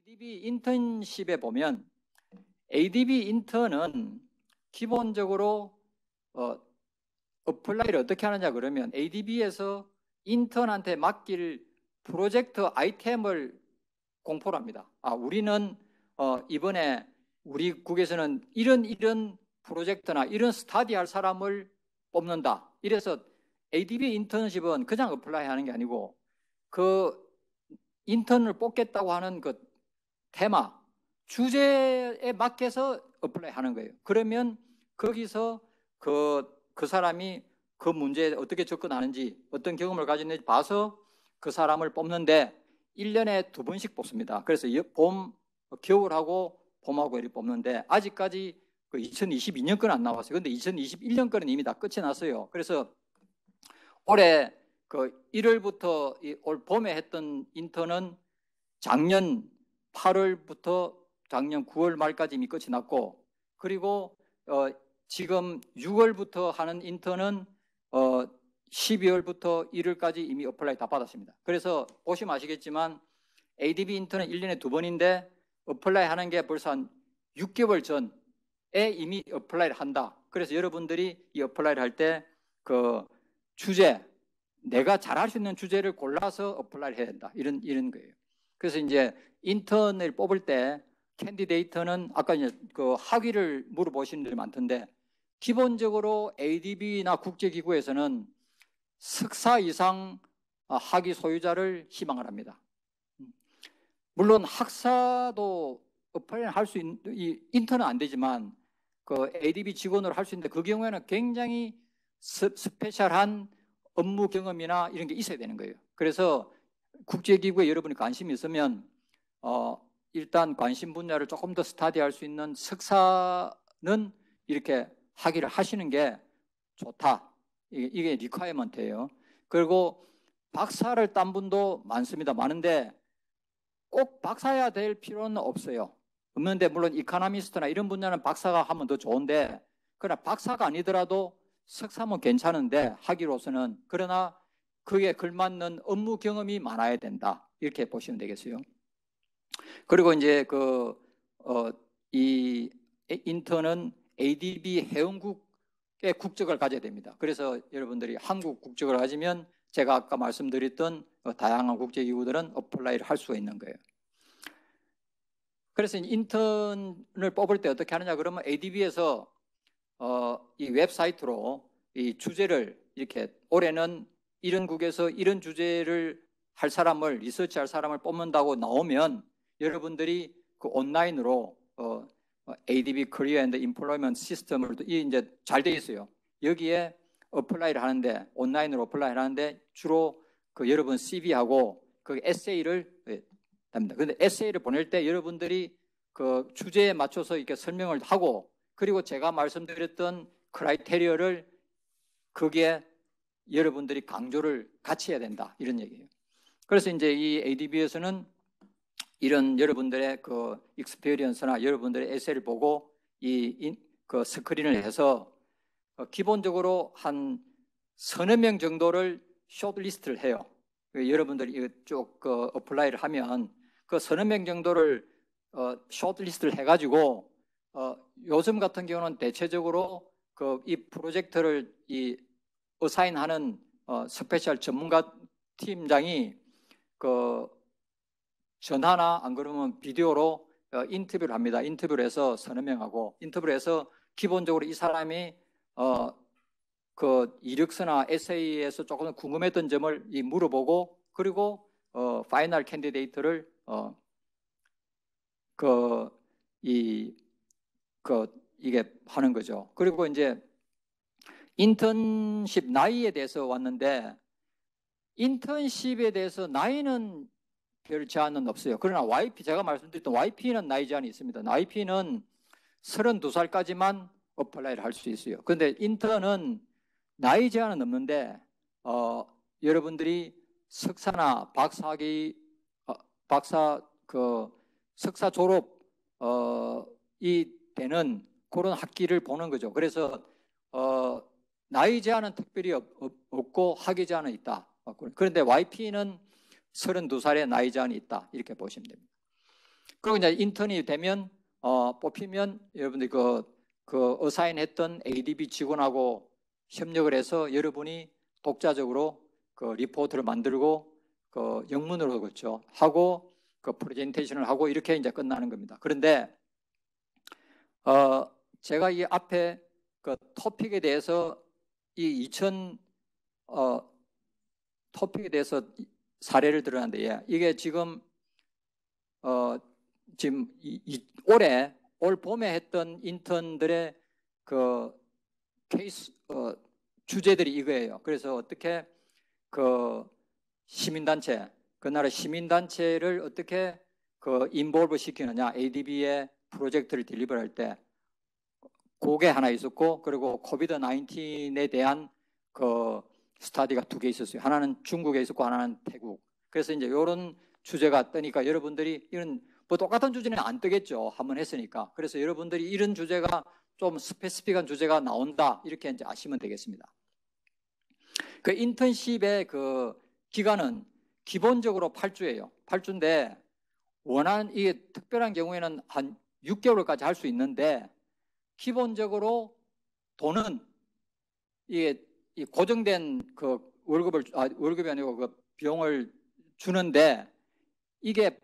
ADB 인턴십에 보면 ADB 인턴은 기본적으로 어플라이를 어떻게 하느냐 그러면 ADB에서 인턴한테 맡길 프로젝트 아이템을 공포를 합니다. 우리는 이번에 우리 국에서는 이런 프로젝트나 이런 스터디 할 사람을 뽑는다. 이래서 ADB 인턴십은 그냥 어플라이 하는 게 아니고 그 인턴을 뽑겠다고 하는 그 테마, 주제에 맞게서 어플라이 하는 거예요. 그러면 거기서 그 사람이 그 문제에 어떻게 접근하는지, 어떤 경험을 가졌는지 봐서 그 사람을 뽑는데 1년에 2번씩 뽑습니다. 그래서 겨울하고 봄하고 이렇게 뽑는데 아직까지 그 2022년 건 안 나왔어요. 근데 2021년 건은 이미 다 끝이 났어요. 그래서 올해 그 1월부터 올 봄에 했던 인턴은 작년 8월부터 작년 9월 말까지 이미 끝이 났고, 그리고 지금 6월부터 하는 인턴은 12월부터 1월까지 이미 어플라이 다 받았습니다. 그래서 보시면 아시겠지만 ADB 인턴은 1년에 2번인데 어플라이 하는 게 벌써 한 6개월 전에 이미 어플라이를 한다. 그래서 여러분들이 이 어플라이를 할 때 그 주제, 내가 잘할 수 있는 주제를 골라서 어플라이를 해야 된다. 이런 거예요. 그래서 이제 인턴을 뽑을 때 캔디데이터는 아까 이제 그 학위를 물어보시는 분들이 많던데 기본적으로 ADB나 국제기구에서는 석사 이상 학위 소유자를 희망을 합니다. 물론 학사도 어플라이를 할 수 있는, 인턴은 안 되지만 그 ADB 직원으로 할 수 있는데 그 경우에는 굉장히 스페셜한 업무 경험이나 이런 게 있어야 되는 거예요. 그래서 국제기구에 여러분이 관심이 있으면 일단 관심 분야를 조금 더 스터디할 수 있는 석사는 이렇게 학위를 하시는 게 좋다. 이게 리퀘어먼트예요. 그리고 박사를 딴 분도 많습니다. 많은데 꼭 박사야 될 필요는 없어요. 없는데 물론 이코노미스트나 이런 분야는 박사가 하면 더 좋은데 그러나 박사가 아니더라도 석사면 괜찮은데 학위로서는 그러나 그에 걸맞는 업무 경험이 많아야 된다. 이렇게 보시면 되겠어요. 그리고 이제 이 인턴은 ADB 회원국의 국적을 가져야 됩니다. 그래서 여러분들이 한국 국적을 가지면 제가 아까 말씀드렸던 다양한 국제기구들은 어플라이를 할 수가 있는 거예요. 그래서 인턴을 뽑을 때 어떻게 하느냐 그러면 ADB에서 이 웹사이트로 이 주제를 이렇게 올해는 이런 국에서 이런 주제를 할 사람을 리서치할 사람을 뽑는다고 나오면 여러분들이 그 온라인으로 ADB Career and Employment System을 이제 잘 돼 있어요. 여기에 어플라이를 하는데 온라인으로 어플라이를 하는데 주로 그 여러분 CV하고 그 에세이를 합니다. 근데 에세이를 보낼 때 여러분들이 그 주제에 맞춰서 이렇게 설명을 하고 그리고 제가 말씀드렸던 크라이테리어를 거기에 여러분들이 강조를 같이 해야 된다. 이런 얘기예요. 그래서 이제 이 ADB에서는 이런 여러분들의 그 익스페리언스나 여러분들의 에세이를 보고 그 스크린을 해서 기본적으로 한 서너 명 정도를 숏리스트를 해요. 여러분들이 쭉 어플라이를 하면 그 서너 명 정도를 숏리스트를 해가지고 요즘 같은 경우는 대체적으로 이 프로젝트를 어사인하는 스페셜 전문가 팀장이 전화나 안 그러면 비디오로 인터뷰를 합니다. 인터뷰를 해서 서너 명하고 인터뷰를 해서 기본적으로 이 사람이 그 이력서나 에세이에서 조금 궁금했던 점을 물어보고 그리고 파이널 캔디데이트를 이게 하는 거죠. 그리고 이제 인턴십 나이에 대해서 왔는데 인턴십에 대해서 나이는 별 제한은 없어요. 그러나 제가 말씀드렸던 YP는 나이 제한이 있습니다. YP는 32살까지만 어플라이를 할 수 있어요. 그런데 인턴은 나이 제한은 없는데 여러분들이 석사나 석사 졸업이 되는 그런 학기를 보는 거죠. 그래서 나이 제한은 특별히 없고 학위 제한은 있다. 그런데 YP는 32살의 나이 제한이 있다. 이렇게 보시면 됩니다. 그리고 이제 인턴이 되면 뽑히면 여러분들이 그 어사인했던 ADB 직원하고 협력을 해서 여러분이 독자적으로 그 리포트를 만들고 그 영문으로 그렇죠 하고 그 프레젠테이션을 하고 이렇게 이제 끝나는 겁니다. 그런데 제가 이 앞에 그 토픽에 대해서 이 토픽에 대해서 사례를 들었는데 이게 지금 지금 올 봄에 했던 인턴들의 그 케이스 주제들이 이거예요. 그래서 어떻게 그 시민단체, 그 나라 시민단체를 어떻게 그 인볼브 시키느냐, ADB의 프로젝트를 딜리버할 때 그게 하나 있었고, 그리고 코비드 19에 대한 그 스타디가 2개 있었어요. 하나는 중국에 있었고 하나는 태국. 그래서 이제 이런 주제가 뜨니까 여러분들이 이런 뭐 똑같은 주제는 안 뜨겠죠. 한번 했으니까. 그래서 여러분들이 이런 주제가 좀 스페시픽한 주제가 나온다 이렇게 이제 아시면 되겠습니다. 그 인턴십의 그 기간은 기본적으로 8주예요. 8주인데 원하는 이게 특별한 경우에는 한 6개월까지 할 수 있는데 기본적으로 돈은 이게 고정된 그 월급이 아니고 그 비용을 주는데 이게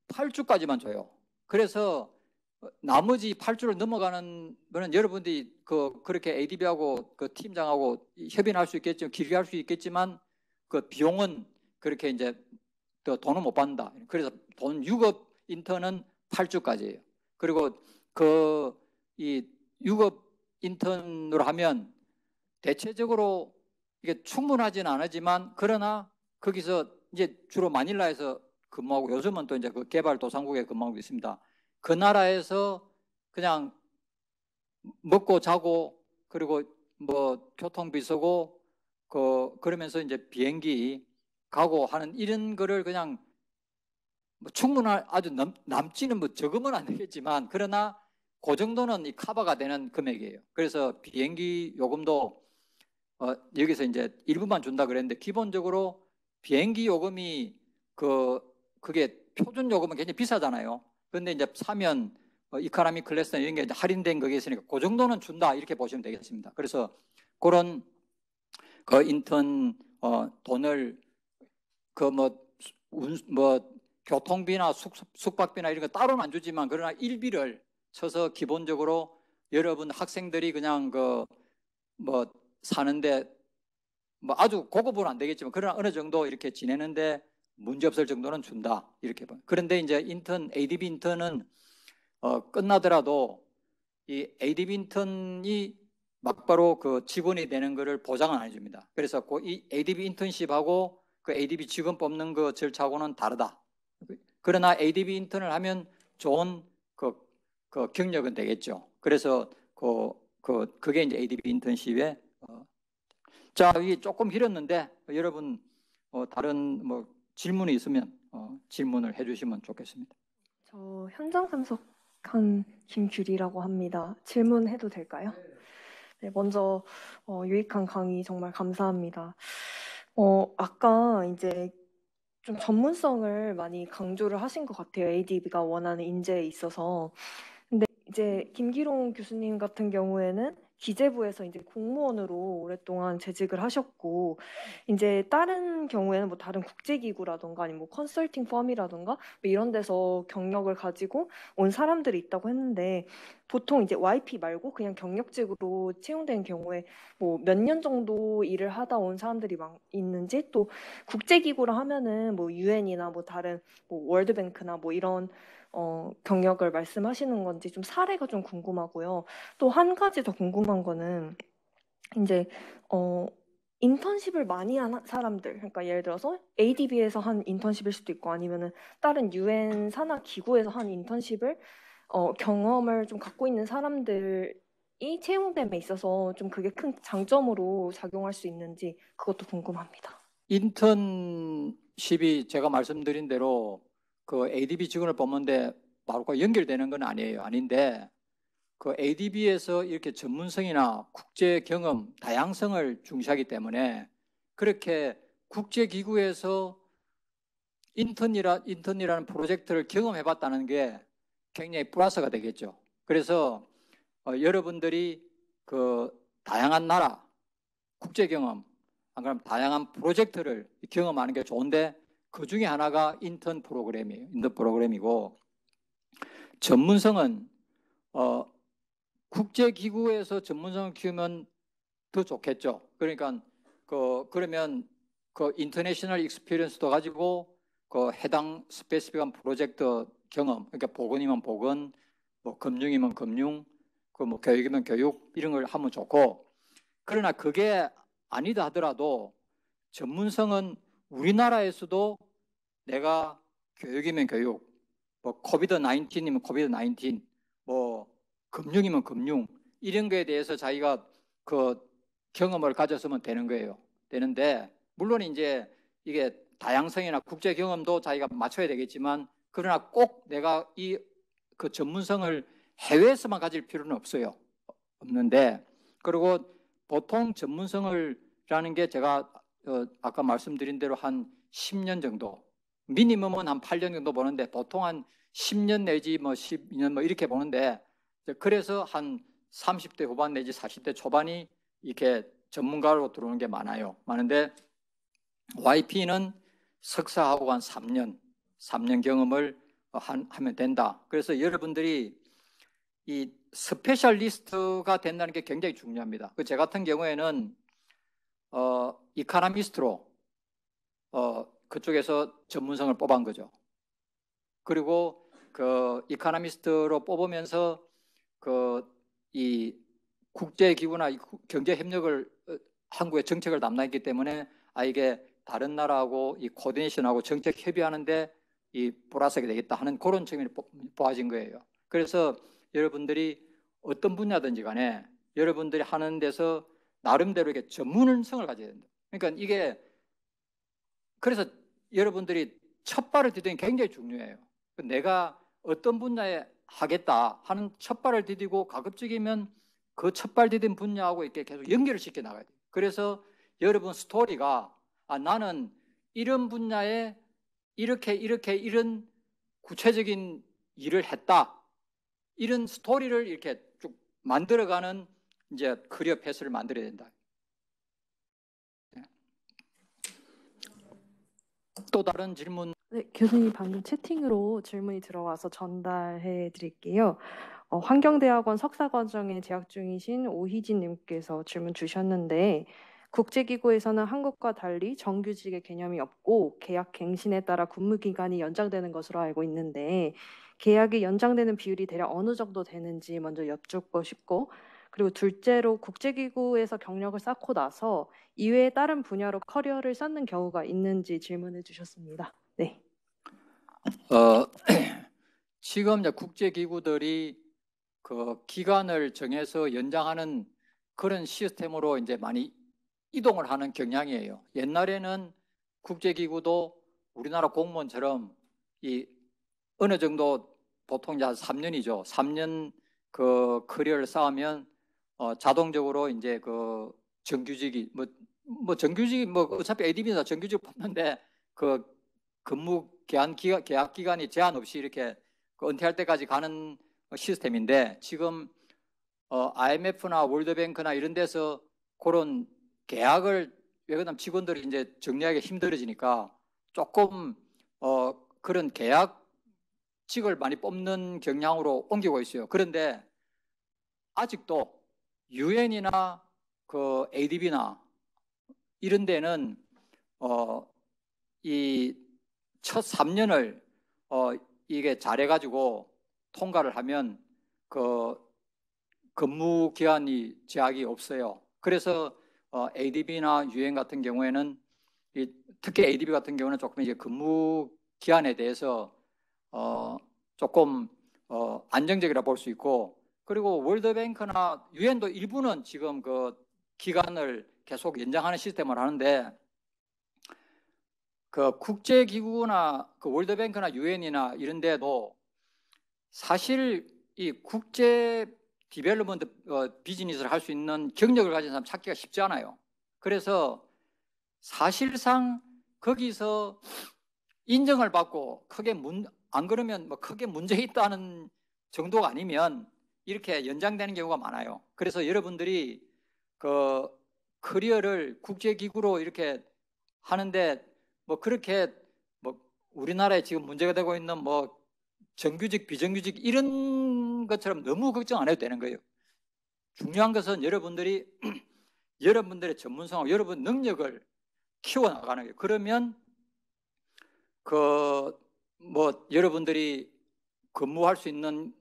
8주까지만 줘요. 그래서 나머지 8주를 넘어가는 거는 여러분들이 그렇게 ADB하고 그 팀장하고 협의는 할 수 있겠지만 기획할 수 있겠지만 그 비용은 그렇게 이제 더 돈은 못 받는다. 그래서 유급 인턴은 8주까지예요. 그리고 이 유급 인턴으로 하면 대체적으로 이게 충분하지는 않지만 그러나 거기서 이제 주로 마닐라에서 근무하고 요즘은 또 이제 그 개발도상국에 근무하고 있습니다. 그 나라에서 그냥 먹고 자고 그리고 뭐 교통비 쓰고 그러면서 이제 비행기 가고 하는 이런 거를 그냥 뭐 충분한 아주 남지는 뭐 적으면 안 되겠지만 그러나 그 정도는 이 커버가 되는 금액이에요. 그래서 비행기 요금도 여기서 이제 일부만 준다 그랬는데 기본적으로 비행기 요금이 그게 표준 요금은 굉장히 비싸잖아요. 그런데 이제 사면 이코노미 클래스나 이런 게 이제 할인된 거기 있으니까 그 정도는 준다 이렇게 보시면 되겠습니다. 그래서 그런 그 인턴 돈을 뭐 교통비나 숙박비나 이런 거 따로는 안 주지만 그러나 일비를 쳐서 기본적으로 여러분 학생들이 그냥 뭐 사는데 뭐 아주 고급은 안 되겠지만 그러나 어느 정도 이렇게 지내는데 문제 없을 정도는 준다 이렇게 봐요. 그런데 이제 ADB 인턴은 끝나더라도 이 ADB 인턴이 막바로 그 직원이 되는 것을 보장은 안 해줍니다. 그래서 이 ADB 인턴십하고 그 ADB 직원 뽑는 그 절차하고는 다르다. 그러나 ADB 인턴을 하면 좋은 그 경력은 되겠죠. 그래서 그게 이제 ADB 인턴십의 자, 이게 조금 길었는데 여러분 다른 뭐 질문이 있으면 질문을 해주시면 좋겠습니다. 저 현장 참석한 김규리라고 합니다. 질문해도 될까요? 네, 먼저 유익한 강의 정말 감사합니다. 아까 이제 좀 전문성을 많이 강조를 하신 것 같아요. ADB가 원하는 인재에 있어서. 근데 이제 김기롱 교수님 같은 경우에는 기재부에서 이제 공무원으로 오랫동안 재직을 하셨고, 이제 다른 경우에는 뭐 다른 국제기구라던가 아니면 뭐 컨설팅 펌이라던가 뭐 이런 데서 경력을 가지고 온 사람들이 있다고 했는데, 보통 이제 YP 말고 그냥 경력직으로 채용된 경우에 뭐 몇 년 정도 일을 하다 온 사람들이 있는지, 또 국제기구라 하면은 뭐 UN이나 뭐 다른 뭐 월드뱅크나 뭐 이런 경력을 말씀하시는 건지 좀 사례가 좀 궁금하고요. 또 한 가지 더 궁금한 거는 이제 인턴십을 많이 한 사람들, 그러니까 예를 들어서 ADB에서 한 인턴십일 수도 있고 아니면은 다른 UN 산하 기구에서 한 인턴십을 경험을 좀 갖고 있는 사람들이 채용됨에 있어서 좀 그게 큰 장점으로 작용할 수 있는지 그것도 궁금합니다. 인턴십이 제가 말씀드린 대로 그 ADB 직원을 뽑는데 바로 연결되는 건 아닌데 그 ADB에서 이렇게 전문성이나 국제 경험, 다양성을 중시하기 때문에 그렇게 국제기구에서 인턴이라는 프로젝트를 경험해봤다는 게 굉장히 플러스가 되겠죠. 그래서 여러분들이 그 다양한 나라, 국제 경험, 안 그러면 다양한 프로젝트를 경험하는 게 좋은데 그 중에 하나가 인턴 프로그램이에요. 인턴 프로그램이고 전문성은 국제기구에서 전문성을 키우면 더 좋겠죠. 그러니까 그러면 그 인터내셔널 익스피리언스도 가지고 그 해당 스페시픽한 프로젝트 경험, 그러니까 보건이면 보건, 뭐 금융이면 금융, 그 뭐 교육이면 교육 이런 걸 하면 좋고, 그러나 그게 아니다 하더라도 전문성은 우리나라에서도 내가 교육이면 교육, 뭐 코비드 19이면 코비드 19, 뭐 금융이면 금융 이런 거에 대해서 자기가 그 경험을 가졌으면 되는 거예요. 되는데 물론 이제 이게 다양성이나 국제 경험도 자기가 맞춰야 되겠지만 그러나 꼭 내가 이 그 전문성을 해외에서만 가질 필요는 없어요. 없는데 그리고 보통 전문성을 라는 게 제가 아까 말씀드린 대로 한 10년 정도 미니멈은 한 8년 정도 보는데 보통 한 10년 내지 뭐 12년 뭐 이렇게 보는데 그래서 한 30대 후반 내지 40대 초반이 이렇게 전문가로 들어오는 게 많은데 YP는 석사하고 한 3년 경험을 하면 된다. 그래서 여러분들이 이 스페셜리스트가 된다는 게 굉장히 중요합니다. 제 같은 경우에는 이카노미스트로 그쪽에서 전문성을 뽑은 거죠. 그리고 그 이카노미스트로 뽑으면서 이 국제기구나 경제협력을 한국의 정책을 담당했기 때문에 이게 다른 나라하고 이 코디네이션하고 정책 협의하는데 이 플러스가 되겠다 하는 그런 측면이 보아진 거예요. 그래서 여러분들이 어떤 분야든지 간에 여러분들이 하는 데서 나름대로 이게 전문성을 가져야 된다. 그러니까 이게 그래서 여러분들이 첫 발을 디디는 게 굉장히 중요해요. 내가 어떤 분야에 하겠다 하는 첫 발을 디디고 가급적이면 그 첫 발 디딘 분야하고 이렇게 계속 연결을 시켜 나가야 돼요. 그래서 여러분 스토리가 나는 이런 분야에 이렇게 이런 구체적인 일을 했다. 이런 스토리를 이렇게 쭉 만들어가는 이제 커리어 패스를 만들어야 된다. 또 다른 질문. 네, 교수님 방금 채팅으로 질문이 들어와서 전달해 드릴게요. 환경대학원 석사과정에 재학 중이신 오희진 님께서 질문 주셨는데 국제기구에서는 한국과 달리 정규직의 개념이 없고 계약 갱신에 따라 근무기간이 연장되는 것으로 알고 있는데 계약이 연장되는 비율이 대략 어느 정도 되는지 먼저 여쭙고 싶고 그리고 둘째로 국제기구에서 경력을 쌓고 나서 이외에 다른 분야로 커리어를 쌓는 경우가 있는지 질문해 주셨습니다. 네. 지금 이제 국제기구들이 그 기간을 정해서 연장하는 그런 시스템으로 이제 많이 이동을 하는 경향이에요. 옛날에는 국제기구도 우리나라 공무원처럼 이 어느 정도 보통 이제 3년이죠. 3년 그 커리어를 쌓으면 자동적으로 이제 그 정규직이 뭐 정규직이 뭐 어차피 ADB나 정규직 뽑는데 그 근무 계약 기간이 제한 없이 이렇게 은퇴할 때까지 가는 시스템인데 지금 IMF나 월드뱅크나 이런 데서 그런 계약을 왜냐면 직원들이 이제 정리하기 힘들어지니까 조금 그런 계약직을 많이 뽑는 경향으로 옮기고 있어요. 그런데 아직도 UN이나 그 ADB나 이런 데는 이 첫 3년을 이게 잘해가지고 통과를 하면 그 근무 기한이 제약이 없어요. 그래서 ADB나 UN 같은 경우에는 특히 ADB 같은 경우는 조금 이제 근무 기한에 대해서 조금 안정적이라 볼 수 있고 그리고 월드뱅크나 UN도 일부는 지금 그 기간을 계속 연장하는 시스템을 하는데 그 국제기구나 그 월드뱅크나 UN이나 이런 데도 사실 이 국제 디벨롭먼트 비즈니스를 할 수 있는 경력을 가진 사람 찾기가 쉽지 않아요. 그래서 사실상 거기서 인정을 받고 안 그러면 뭐 크게 문제 있다는 정도가 아니면 이렇게 연장되는 경우가 많아요. 그래서 여러분들이 그 커리어를 국제기구로 이렇게 하는데 뭐 그렇게 뭐 우리나라에 지금 문제가 되고 있는 뭐 정규직, 비정규직 이런 것처럼 너무 걱정 안 해도 되는 거예요. 중요한 것은 여러분들이 여러분들의 전문성하고 여러분 능력을 키워나가는 거예요. 그러면 뭐 여러분들이 근무할 수 있는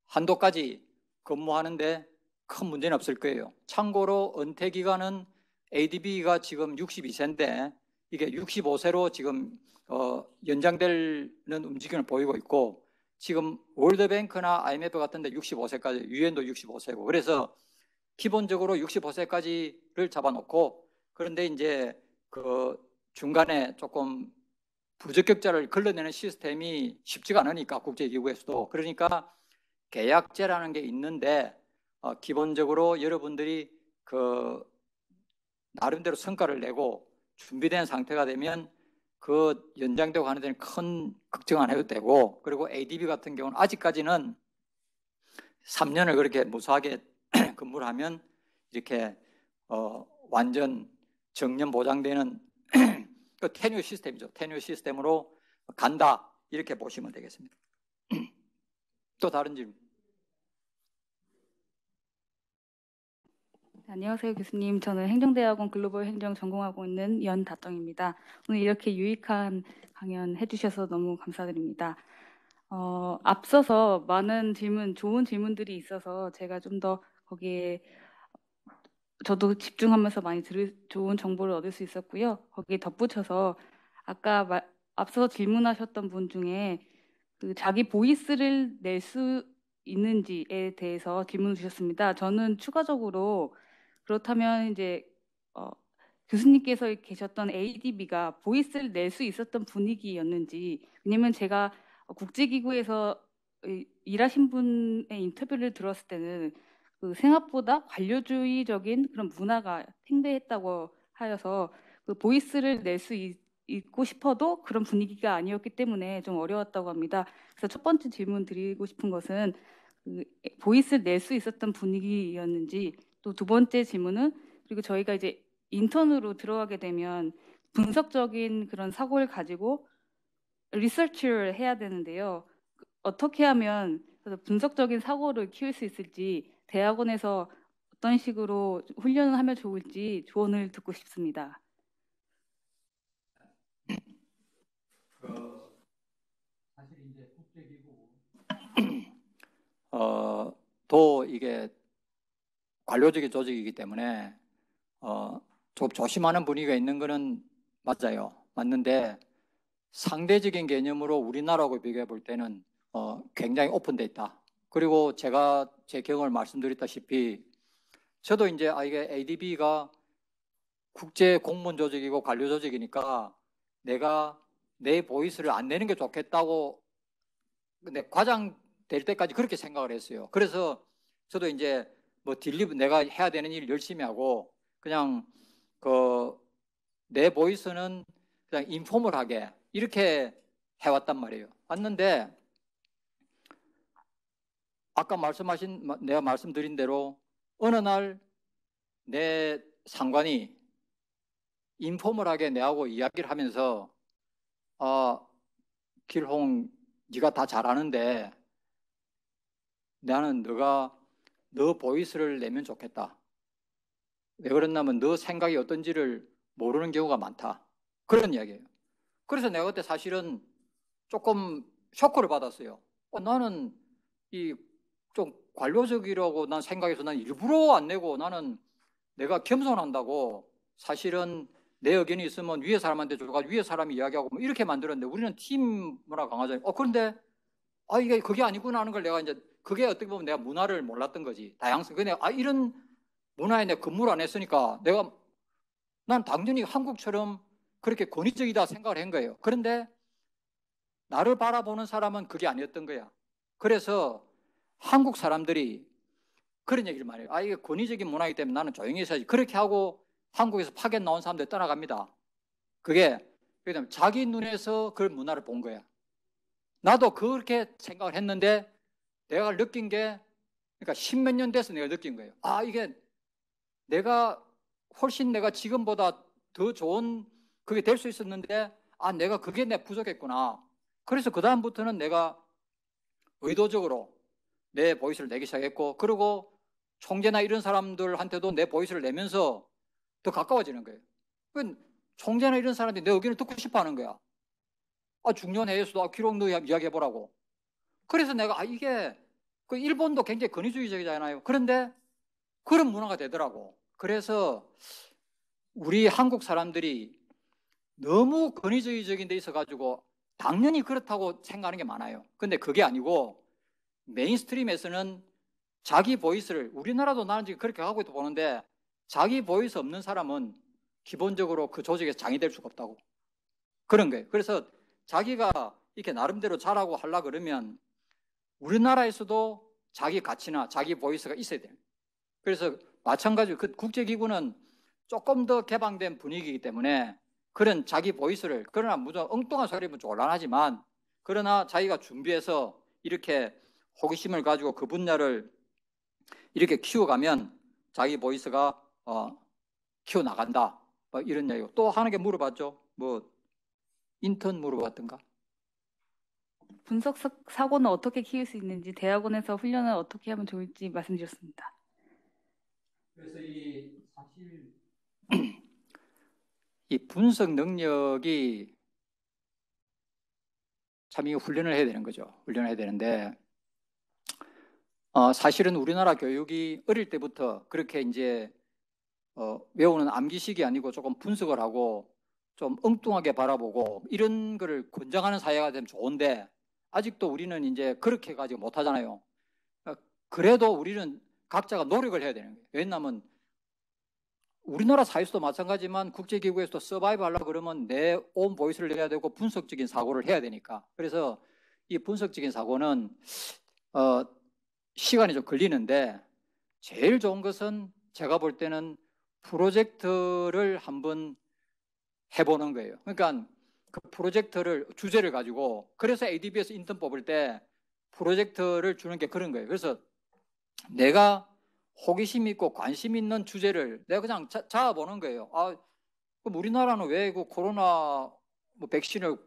한도까지 근무하는데 큰 문제는 없을 거예요. 참고로 은퇴 기간은 ADB가 지금 62세인데 이게 65세로 지금 연장되는 움직임을 보이고 있고 지금 월드뱅크나 IMF 같은 데 65세까지 유엔도 65세고 그래서 기본적으로 65세까지를 잡아놓고 그런데 이제 그 중간에 조금 부적격자를 걸러내는 시스템이 쉽지가 않으니까 국제기구에서도 그러니까 계약제라는 게 있는데 기본적으로 여러분들이 그 나름대로 성과를 내고 준비된 상태가 되면 그 연장되고 하는 데는 큰 걱정 안 해도 되고 그리고 ADB 같은 경우는 아직까지는 3년을 그렇게 무사하게 근무를 하면 이렇게 완전 정년 보장되는 그 테뉴어 시스템이죠. 테뉴어 시스템으로 간다 이렇게 보시면 되겠습니다. 또 다른 질문. 안녕하세요, 교수님. 저는 행정대학원 글로벌 행정 전공하고 있는 연다정입니다. 오늘 이렇게 유익한 강연 해주셔서 너무 감사드립니다. 앞서서 많은 좋은 질문들이 있어서 제가 좀 더 거기에 저도 집중하면서 많이 좋은 정보를 얻을 수 있었고요. 거기에 덧붙여서 아까 앞서 질문하셨던 분 중에 그 자기 보이스를 낼 수 있는지에 대해서 질문 주셨습니다. 저는 추가적으로 그렇다면 이제 교수님께서 계셨던 ADB가 보이스를 낼 수 있었던 분위기였는지 왜냐면 제가 국제기구에서 일하신 분의 인터뷰를 들었을 때는 그 생각보다 관료주의적인 그런 문화가 팽배했다고 하여서 그 보이스를 낼 수 있고 싶어도 그런 분위기가 아니었기 때문에 좀 어려웠다고 합니다. 그래서 첫 번째 질문 드리고 싶은 것은 그 보이스를 낼 수 있었던 분위기였는지 또 두 번째 질문은 그리고 저희가 이제 인턴으로 들어가게 되면 분석적인 그런 사고를 가지고 리서치를 해야 되는데요. 어떻게 하면 분석적인 사고를 키울 수 있을지 대학원에서 어떤 식으로 훈련을 하면 좋을지 조언을 듣고 싶습니다. 사실 이제 국제기구 또 이게 관료적인 조직이기 때문에 좀 조심하는 분위기가 있는 거는 맞아요. 맞는데 상대적인 개념으로 우리나라하고 비교해 볼 때는 굉장히 오픈돼 있다. 그리고 제가 제 경험을 말씀드렸다시피 저도 이제 이게 ADB가 국제 공무원 조직이고 관료 조직이니까 내가 내 보이스를 안 내는 게 좋겠다고 근데 과장 될 때까지 그렇게 생각을 했어요. 그래서 저도 이제 뭐 내가 해야 되는 일 열심히 하고 그냥 내 보이스는 그냥 인포멀하게 이렇게 해왔단 말이에요. 왔는데 아까 내가 말씀드린 대로 어느 날 내 상관이 인포멀하게 내하고 이야기를 하면서 길홍 네가 다 잘하는데 나는 너 보이스를 내면 좋겠다. 왜 그랬냐면 너 생각이 어떤지를 모르는 경우가 많다. 그런 이야기예요. 그래서 내가 그때 사실은 조금 쇼크를 받았어요. 나는 좀 관료적이라고 난 생각해서 난 일부러 안 내고 나는 내가 겸손한다고 사실은 내 의견이 있으면 위에 사람한테 줘가지고 위에 사람이 이야기하고 뭐 이렇게 만들었는데 우리는 팀 문화 강하잖아요. 그런데 이게 그게 아니구나 하는 걸 내가 이제 그게 어떻게 보면 내가 문화를 몰랐던 거지. 다양성. 근데 이런 문화에 내가 근무를 안 했으니까 난 당연히 한국처럼 그렇게 권위적이다 생각을 한 거예요. 그런데 나를 바라보는 사람은 그게 아니었던 거야. 그래서 한국 사람들이 그런 얘기를 많이 해요. 이게 권위적인 문화이기 때문에 나는 조용히 있어야지. 그렇게 하고 한국에서 파견 나온 사람들 떠나갑니다. 그게 그다음에 자기 눈에서 그 문화를 본 거야. 나도 그렇게 생각을 했는데 내가 느낀 게 그러니까 십몇 년 돼서 내가 느낀 거예요. 아, 이게 내가 훨씬 내가 지금보다 더 좋은 그게 될 수 있었는데 아, 내가 그게 내 부족했구나. 그래서 그다음부터는 내가 의도적으로 내 보이스를 내기 시작했고 그리고 총재나 이런 사람들한테도 내 보이스를 내면서 더 가까워지는 거예요. 총재나 이런 사람들이 내 의견을 듣고 싶어 하는 거야. 아, 중요한 회의에서도 기록 너 이야기해보라고. 그래서 내가 이게 그 일본도 굉장히 권위주의적이잖아요. 그런데 그런 문화가 되더라고. 그래서 우리 한국 사람들이 너무 권위주의적인 데 있어가지고 당연히 그렇다고 생각하는 게 많아요. 근데 그게 아니고 메인스트림에서는 자기 보이스를 우리나라도 나는 지금 그렇게 하고 있다 보는데 자기 보이스 없는 사람은 기본적으로 그 조직에서 장이 될 수가 없다고. 그런 거예요. 그래서 자기가 이렇게 나름대로 잘하고 하려고 그러면 우리나라에서도 자기 가치나 자기 보이스가 있어야 돼요. 그래서 마찬가지로 그 국제기구는 조금 더 개방된 분위기이기 때문에 그런 자기 보이스를 그러나 무슨 엉뚱한 소리면 곤란하지만 그러나 자기가 준비해서 이렇게 호기심을 가지고 그 분야를 이렇게 키워가면 자기 보이스가 키워나간다. 뭐 이런 이야기고 또 하는 게 물어봤죠. 뭐 인턴 물어봤던가. 분석 사고는 어떻게 키울 수 있는지 대학원에서 훈련을 어떻게 하면 좋을지 말씀드렸습니다. 그래서 사실 이 분석 능력이 참 이 훈련을 해야 되는 거죠. 훈련을 해야 되는데 사실은 우리나라 교육이 어릴 때부터 그렇게 이제 외우는 암기식이 아니고 조금 분석을 하고 좀 엉뚱하게 바라보고 이런 거를 권장하는 사회가 되면 좋은데 아직도 우리는 이제 그렇게 가지고 못하잖아요. 그래도 우리는 각자가 노력을 해야 되는 거예요. 왜냐하면 우리나라 사회에서도 마찬가지지만 국제기구에서도 서바이브 하려고 그러면 내 온 보이스를 내야 되고 분석적인 사고를 해야 되니까. 그래서 이 분석적인 사고는 시간이 좀 걸리는데 제일 좋은 것은 제가 볼 때는 프로젝트를 한번 해보는 거예요. 그러니까 그 프로젝트를 주제를 가지고 그래서 ADB에서 인턴 뽑을 때 프로젝트를 주는 게 그런 거예요. 그래서 내가 호기심 있고 관심 있는 주제를 내가 그냥 잡아보는 거예요. 그럼 우리나라는 왜 그 코로나 뭐 백신을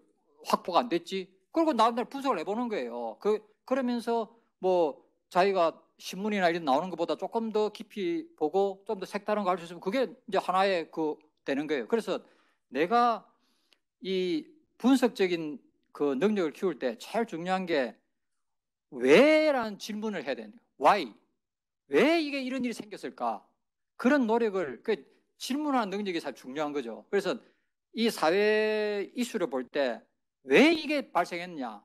확보가 안 됐지? 그리고 나름대로 분석을 해보는 거예요. 그러면서 뭐 자기가 신문이나 이런 나오는 것보다 조금 더 깊이 보고 좀 더 색다른 거 할 수 있으면 그게 이제 하나의 되는 거예요. 그래서 내가 이 분석적인 그 능력을 키울 때 제일 중요한 게 왜라는 질문을 해야 되는 거예요. Why? 왜 이게 이런 일이 생겼을까? 그런 노력을 질문하는 능력이 제일 중요한 거죠. 그래서 이 사회 이슈를 볼 때 왜 이게 발생했냐?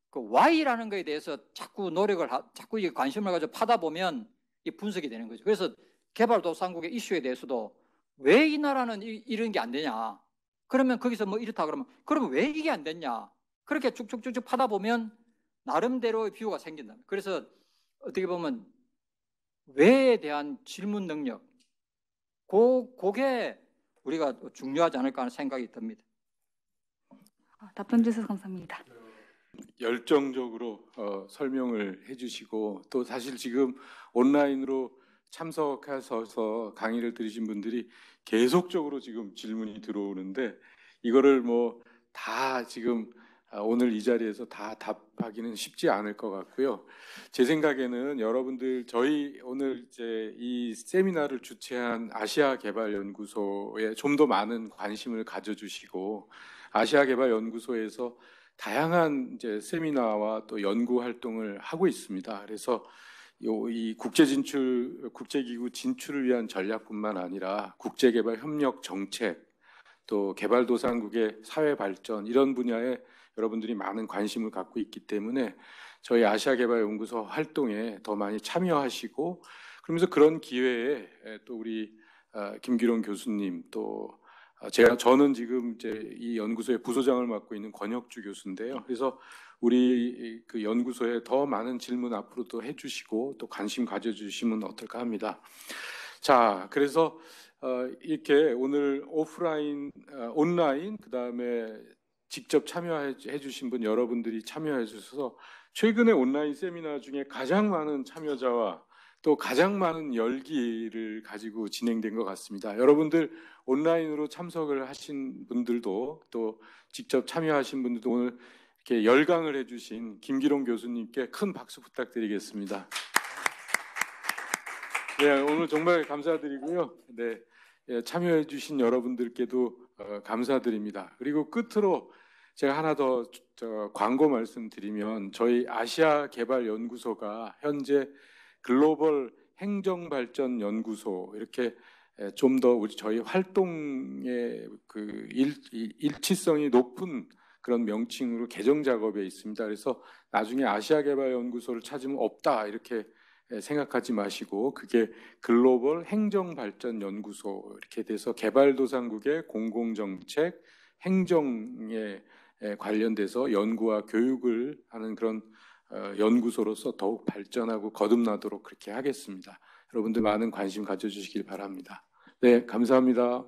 그 why라는 거에 대해서 자꾸 자꾸 이게 관심을 가지고 파다 보면 이 분석이 되는 거죠. 그래서 개발도상국의 이슈에 대해서도 왜 이 나라는 이런 게 안 되냐? 그러면 거기서 뭐 이렇다 그러면 왜 이게 안 됐냐? 그렇게 쭉쭉쭉쭉 파다 보면 나름대로의 비유가 생긴다. 그래서 어떻게 보면 왜에 대한 질문 능력, 그게 우리가 중요하지 않을까 하는 생각이 듭니다. 답변 주셔서 감사합니다. 열정적으로 설명을 해주시고 또 사실 지금 온라인으로 참석하셔서 강의를 들으신 분들이 계속적으로 지금 질문이 들어오는데 이거를 뭐 다 지금 오늘 이 자리에서 다 답하기는 쉽지 않을 것 같고요. 제 생각에는 여러분들 저희 오늘 이제 이 세미나를 주최한 아시아개발연구소에 좀 더 많은 관심을 가져주시고 아시아개발연구소에서 다양한 이제 세미나와 또 연구 활동을 하고 있습니다. 그래서 이 국제기구 진출을 위한 전략뿐만 아니라 국제개발 협력 정책, 또 개발도상국의 사회 발전 이런 분야에 여러분들이 많은 관심을 갖고 있기 때문에 저희 아시아개발연구소 활동에 더 많이 참여하시고 그러면서 그런 기회에 또 우리 김기룡 교수님 또 저는 지금 이제 이 연구소의 부소장을 맡고 있는 권혁주 교수인데요. 그래서 우리 그 연구소에 더 많은 질문 앞으로도 해주시고 또 관심 가져주시면 어떨까 합니다. 자, 그래서 이렇게 오늘 오프라인, 온라인, 그다음에 직접 참여해 주신 분 여러분들이 참여해 주셔서 최근에 온라인 세미나 중에 가장 많은 참여자와 또 가장 많은 열기를 가지고 진행된 것 같습니다. 여러분들 온라인으로 참석을 하신 분들도 또 직접 참여하신 분들도 오늘 이렇게 열강을 해주신 김기룡 교수님께 큰 박수 부탁드리겠습니다. 네, 오늘 정말 감사드리고요. 네, 참여해주신 여러분들께도 감사드립니다. 그리고 끝으로 제가 하나 더 광고 말씀드리면 저희 아시아개발연구소가 현재 글로벌 행정발전연구소 이렇게 좀 더 저희 활동의 그 일치성이 높은 그런 명칭으로 개정 작업에 있습니다. 그래서 나중에 아시아개발연구소를 찾으면 없다 이렇게 생각하지 마시고 그게 글로벌 행정발전연구소 이렇게 돼서 개발도상국의 공공정책, 행정에 관련돼서 연구와 교육을 하는 그런 연구소로서 더욱 발전하고 거듭나도록 그렇게 하겠습니다. 여러분들 많은 관심 가져주시길 바랍니다. 네, 감사합니다.